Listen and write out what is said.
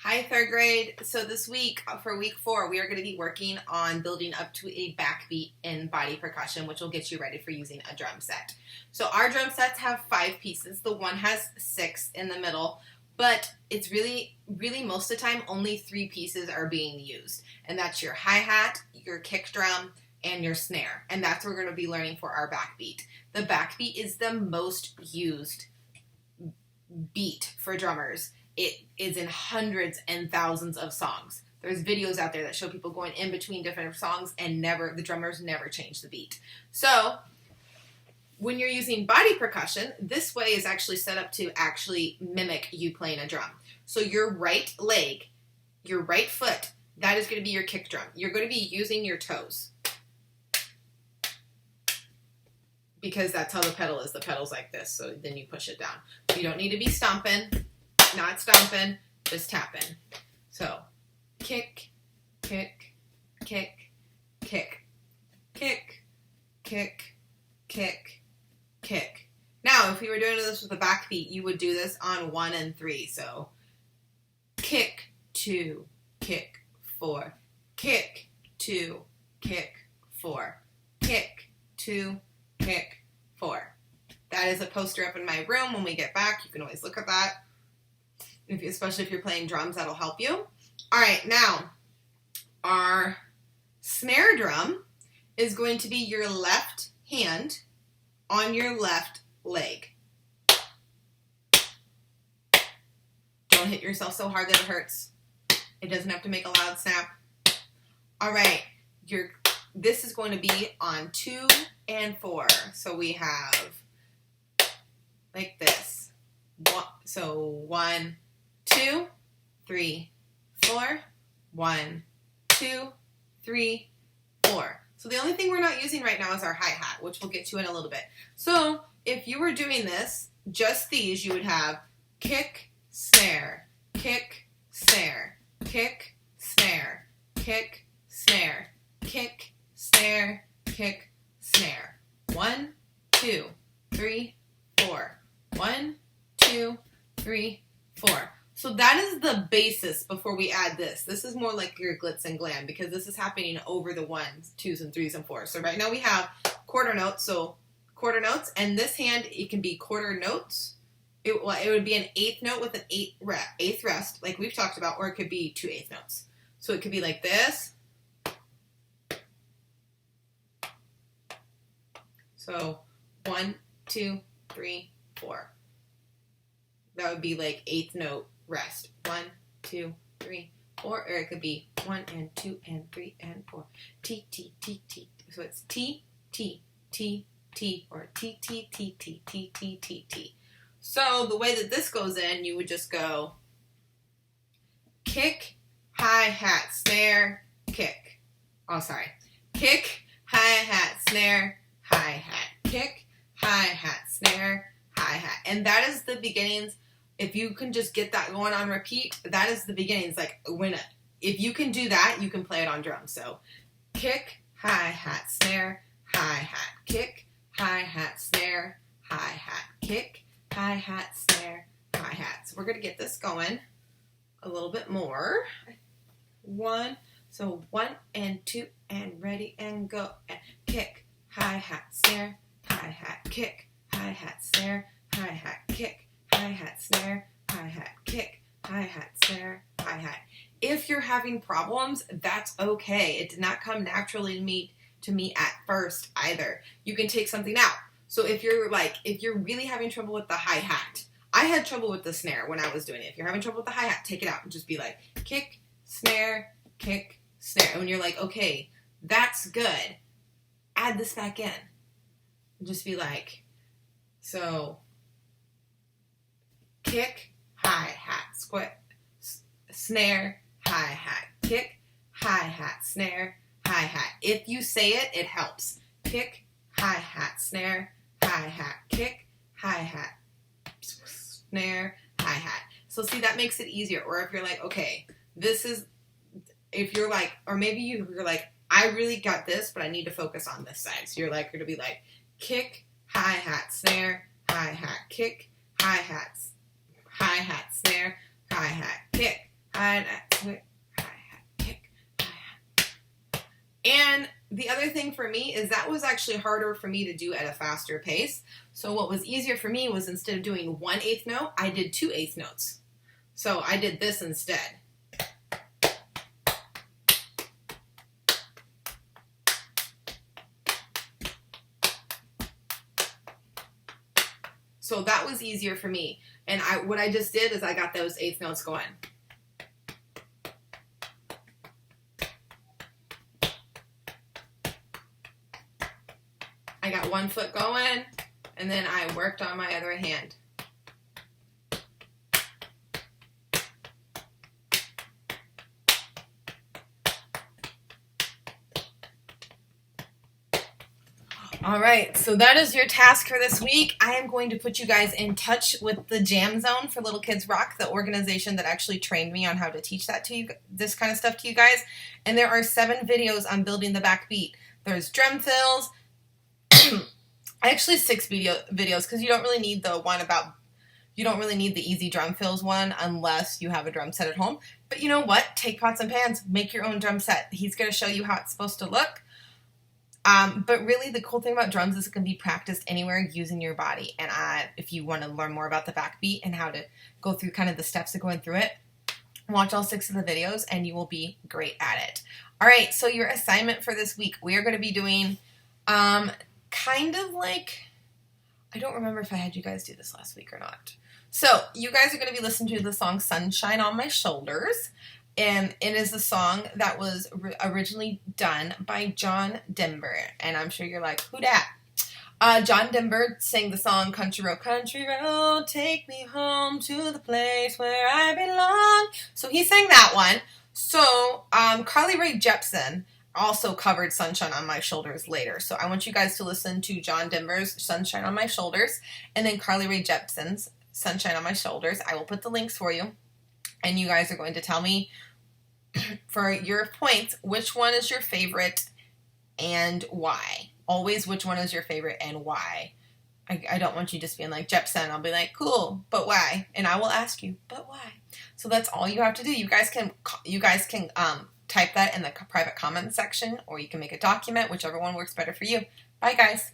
Hi, third grade. So this week, for week 4, we are going to be working on building up to a backbeat in body percussion, which will get you ready for using a drum set. So our drum sets have 5 pieces. The one has 6 in the middle, but it's really most of the time, only 3 pieces are being used. And that's your hi-hat, your kick drum, and your snare. And that's what we're going to be learning for our backbeat. The backbeat is the most used beat for drummers. It is in hundreds and thousands of songs. There's videos out there that show people going in between different songs and the drummers never change the beat. So when you're using body percussion, this way is actually set up to actually mimic you playing a drum. So your right leg, your right foot, that is going to be your kick drum. You're going to be using your toes, because that's how the pedal is. The pedal's like this, so then you push it down. You don't need to be stomping. Not stomping, just tapping. So, kick, kick, kick, kick, kick, kick, kick, kick. Now, if you were doing this with a backbeat, you would do this on 1 and 3. So, kick, 2, kick, 4, kick, 2, kick, 4, kick, 2, kick, 4. That is a poster up in my room. When we get back, you can always look at that. Especially if you're playing drums, that'll help you. All right, now, our snare drum is going to be your left hand on your left leg. Don't hit yourself so hard that it hurts. It doesn't have to make a loud snap. All right, this is going to be on 2 and 4. So we have like this. So 1, 2, 3, 4, 1, 2, 3, 4. So the only thing we're not using right now is our hi-hat, which we'll get to in a little bit. So if you were doing this, just these, you would have kick, snare, kick, snare, kick, snare, kick, snare, kick, snare, kick, snare. 1, 2, 3, 4. 1, 2, 3, 4. So that is the basis before we add this. This is more like your glitz and glam, because this is happening over the 1s, 2s, and 3s, and 4s. So right now we have quarter notes. So quarter notes, and this hand, it can be quarter notes. It would be an 8th note with an 8th rest, like we've talked about, or it could be 2 8th notes. So it could be like this. So 1, 2, 3, 4. That would be like 8th note rest. 1, 2, 3, 4. Or it could be 1 and 2 and 3 and 4. T, T, T, T. So it's T, T, T, T, or T, T, T, T, T, T, T, T. So the way that this goes in, you would just go kick, hi-hat, snare, kick. Oh, sorry. Kick, hi-hat, snare, hi-hat. Kick, hi-hat, snare, hi-hat. And that is the beginnings. If you can just get that going on repeat, that is the beginnings. Like, if you can do that, you can play it on drums. So kick, hi-hat, snare, hi-hat. Kick, hi-hat, snare, hi-hat. Kick, hi-hat, snare, hi-hat. So we're going to get this going a little bit more. 1, so 1 and 2 and ready and go. And kick, hi-hat, snare, hi-hat. Kick, hi-hat, snare, hi-hat. Kick, hi-hat, snare, hi-hat. Kick, hi-hat, snare, hi-hat. If you're having problems, that's okay. It did not come naturally to me at first either. You can take something out. So if you're really having trouble with the hi-hat, I had trouble with the snare when I was doing it. If you're having trouble with the hi-hat, take it out and just be like, kick, snare, kick, snare. And when you're like, okay, that's good, add this back in. And just be like, so kick, hi-hat, snare, hi-hat. Kick, hi-hat, snare, hi-hat. If you say it, it helps. Kick, hi-hat, snare, hi-hat. Kick, hi-hat, snare, hi-hat. So see, that makes it easier. Or if you're like, okay, if you're like, or maybe you're like, I really got this, but I need to focus on this side. So you're going to be like, kick, hi-hat, snare, hi-hat. Kick, hi-hat, snare, hi-hat. Kick, hi-hat, quick, hi-hat, kick, hi-hat. And the other thing for me is that was actually harder for me to do at a faster pace. So what was easier for me was instead of doing 1/8 note, I did 2/8 notes. So I did this instead. So that was easier for me. And what I just did is I got those 8th notes going. I got one foot going, and then I worked on my other hand. All right, so that is your task for this week. I am going to put you guys in touch with the Jam Zone for Little Kids Rock, the organization that actually trained me on how to teach that to you, this kind of stuff to you guys. And there are 7 videos on building the backbeat. There's drum fills, actually 6 videos, because you don't really need the one about, you don't really need the easy drum fills one unless you have a drum set at home. But you know what? Take pots and pans, make your own drum set. He's going to show you how it's supposed to look. But really, the cool thing about drums is it can be practiced anywhere using your body. And if you want to learn more about the backbeat and how to go through kind of the steps of going through it, watch all 6 of the videos and you will be great at it. All right, so your assignment for this week, we are going to be doing kind of like, I don't remember if I had you guys do this last week or not. So you guys are going to be listening to the song Sunshine on My Shoulders. And it is a song that was originally done by John Denver. And I'm sure you're like, who dat? John Denver sang the song Country Road, take me home to the place where I belong. So he sang that one. So Carly Rae Jepsen also covered Sunshine on My Shoulders later. So I want you guys to listen to John Denver's Sunshine on My Shoulders and then Carly Rae Jepsen's Sunshine on My Shoulders. I will put the links for you. And you guys are going to tell me for your points which one is your favorite and why. Always which one is your favorite and why. I don't want you just being like Jepsen. I'll be like, cool, but why? And I will ask you, but why? So that's all you have to do. You guys can type that in the private comment section, or you can make a document, whichever one works better for you. Bye, guys.